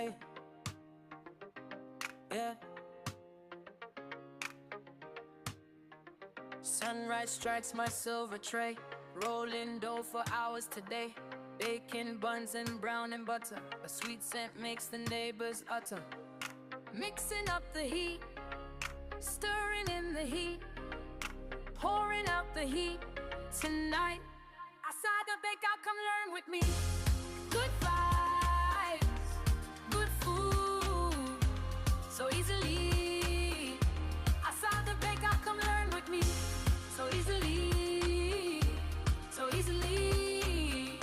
Hey, yeah. Sunrise strikes my silver tray, rolling dough for hours today. Bacon, buns, and brown and butter. A sweet scent makes the neighbors utter. Mixing up the heat, stirring in the heat, pouring out the heat. Tonight, outside the bakeout, come learn with me. Good vibes, good food, so easily. Outside the bakeout, come learn with me. So easily, so easily.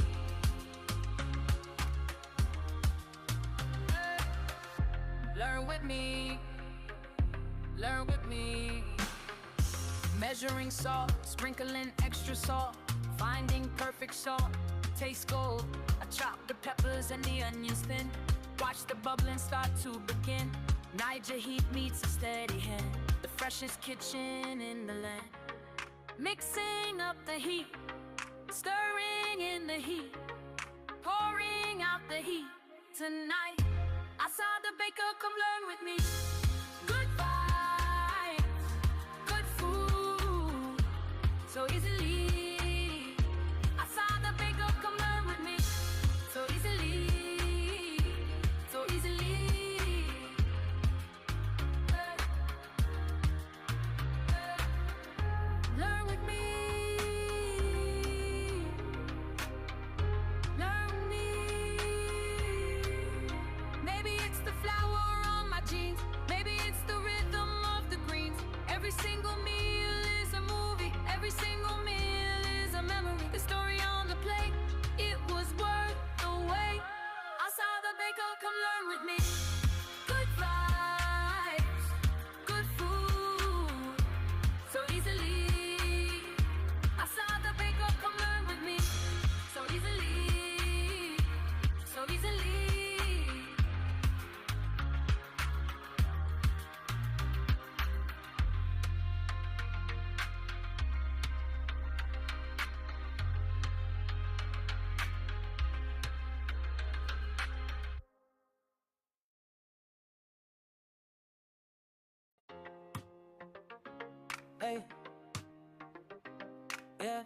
Learn with me, learn with me. Measuring salt, sprinkling extra salt, finding perfect salt, taste gold. I chop the peppers and the onions thin, watch the bubbling start to begin. Niger heat meets a steady hand, the freshest kitchen in the land. Mixing up the heat, stirring in the heat, pouring out the heat. Tonight, outside the baker, come learn with me. Good vibes, good food, so easily. Outside the baker, come learn with me. So easily, so easily. Learn with me. Learn with me. Maybe it's the flower on my jeans, maybe it's the rhythm of the greens. Every single meal is a movie, every single meal is a memory. The story on the plate, it was worth the wait. Outside the baker, come learn with me. Good vibes, good food, so easily. Outside the baker, come learn with me. So easily, so easily. Hey, yeah.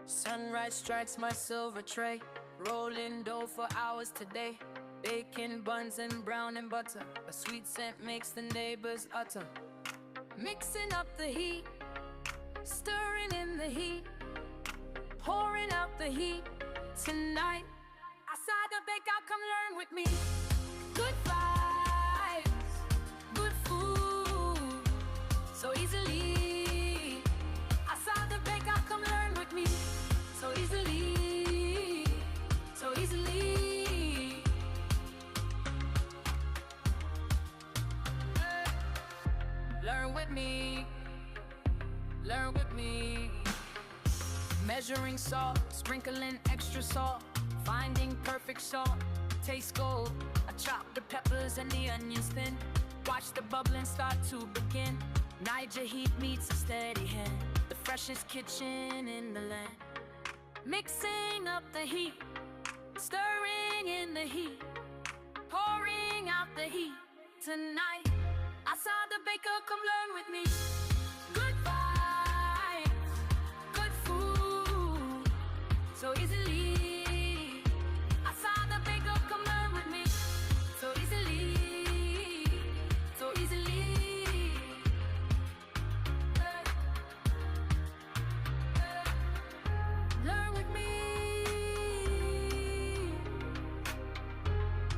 Sunrise strikes my silver tray, rolling dough for hours today. Bacon, buns, and brown and butter. A sweet scent makes the neighbors utter. Mixing up the heat, stirring in the heat, pouring out the heat. Tonight, outside the bakeout, come learn with me. Good vibes, good food, so easily. Outside the bakeout, come learn with me. So easily, so easily. Learn with me, learn with me. Measuring salt, sprinkling extra salt, finding perfect salt, taste gold. I chop the peppers and the onions thin, watch the bubbling start to begin. Niger heat meets a steady hand, the freshest kitchen in the land. Mixing up the heat, stirring in the heat, pouring out the heat. Tonight, outside the baker, come learn with me. Good vibes, good food, so easily. Outside the baker, come learn with me. So easily, so easily. Learn with me.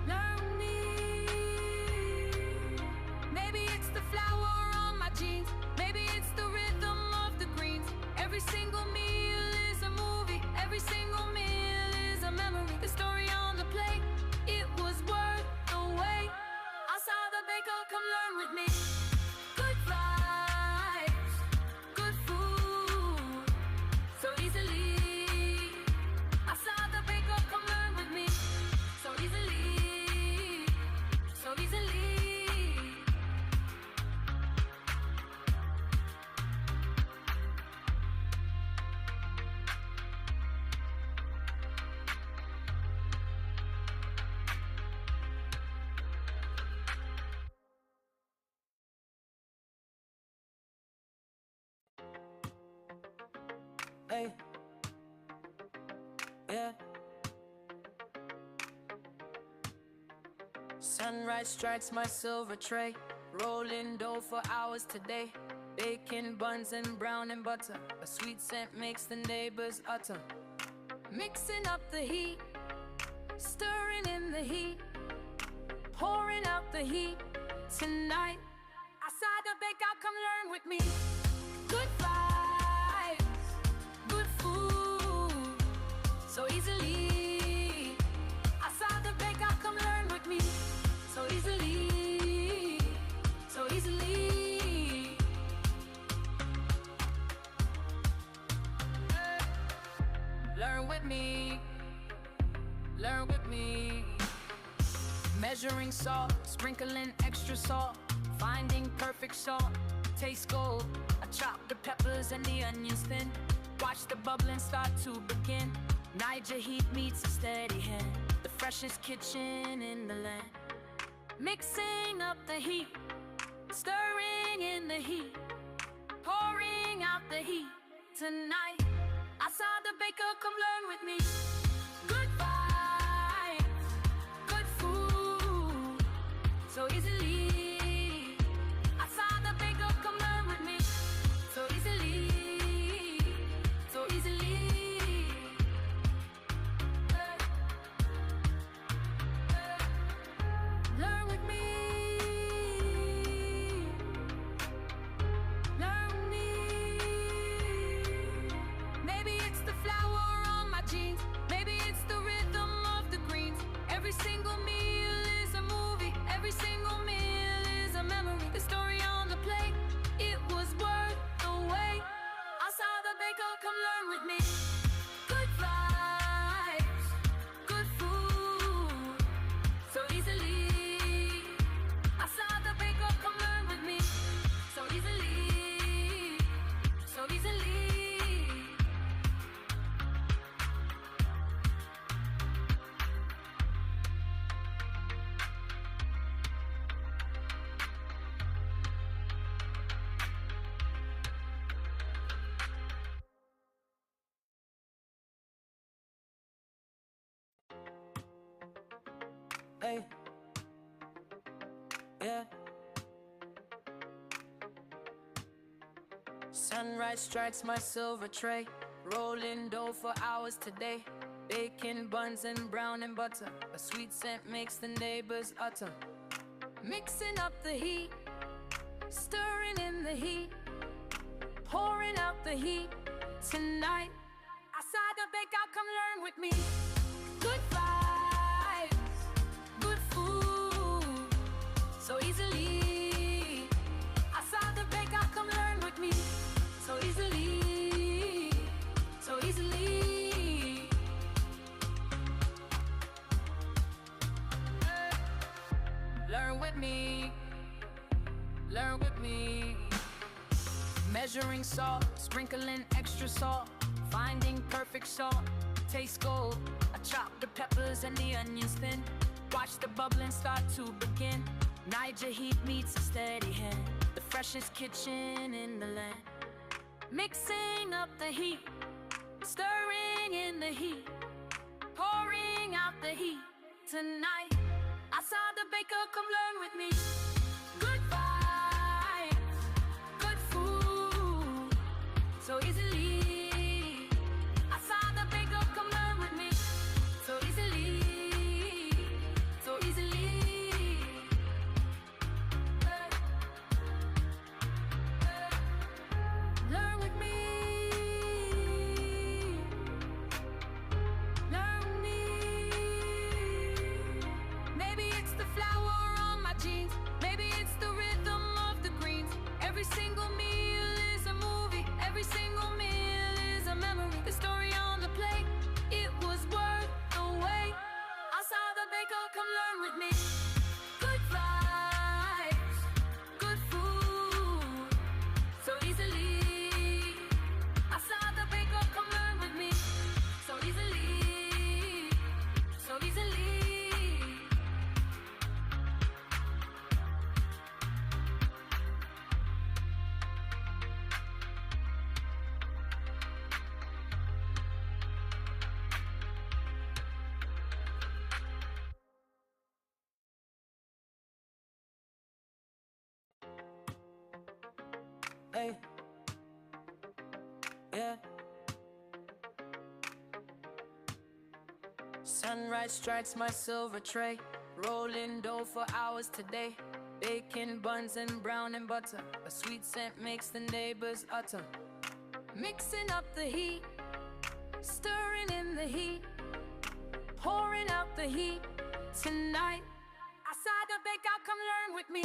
Learn with me. Maybe it's the flower on my jeans, Hey, yeah. Sunrise strikes my silver tray, rolling dough for hours today. Bacon, buns, and brown and butter. A sweet scent makes the neighbors utter. Mixing up the heat, stirring in the heat, pouring out the heat tonight. Outside the bakeout, come learn with me. Good vibes, good food, so easily. Outside the bakeout, come learn with me. So easily, so easily. Learn with me, learn with me. Measuring salt, sprinkling extra salt, finding perfect salt, taste gold. I chop the peppers and the onions thin, watch the bubbling start to begin. Niger heat meets a steady hand, the freshest kitchen in the land. Mixing up the heat, stirring in the heat, pouring out the heat tonight. Outside the baker, come learn with me. Good vibes, good food, so easily. Outside the baker, come learn with me. So easily, so easily. Learn with me. Learn with me. Maybe it's the flower on my jeans. Maybe it's the rhythm of the greens. Every single meal is a movie. Every single meal is a memory. The story on the plate, it was worth the wait. Outside the baker, come learn with me. Good vibes, good food, so easily. Outside the baker, come learn with me. So easily, so easily. Hey, yeah. Sunrise strikes my silver tray, rolling dough for hours today. Bacon, buns, and brown and butter. A sweet scent makes the neighbors utter. Mixing up the heat, stirring in the heat, pouring out the heat tonight. Outside the bakeout, come learn with me. Good vibes, good food, so easily. Outside the bakeout, come learn with me. So easily, so easily. Learn with me, learn with me. Measuring salt, sprinkling extra salt, finding perfect salt, taste gold. I chop the peppers and the onions thin, watch the bubbling start to begin. Niger heat meets a steady hand, the freshest kitchen in the land. Mixing up the heat, stirring in the heat, pouring out the heat tonight. Outside the baker, come learn with me. Good vibes, good food, so easily. Outside the baker, come learn with me. So easily, so easily. Learn with me. Sunrise strikes my silver tray, rolling dough for hours today. Bacon, buns, and brown and butter, a sweet scent makes the neighbors utter. Mixing up the heat, stirring in the heat, pouring out the heat tonight. Outside the bakeout, come learn with me.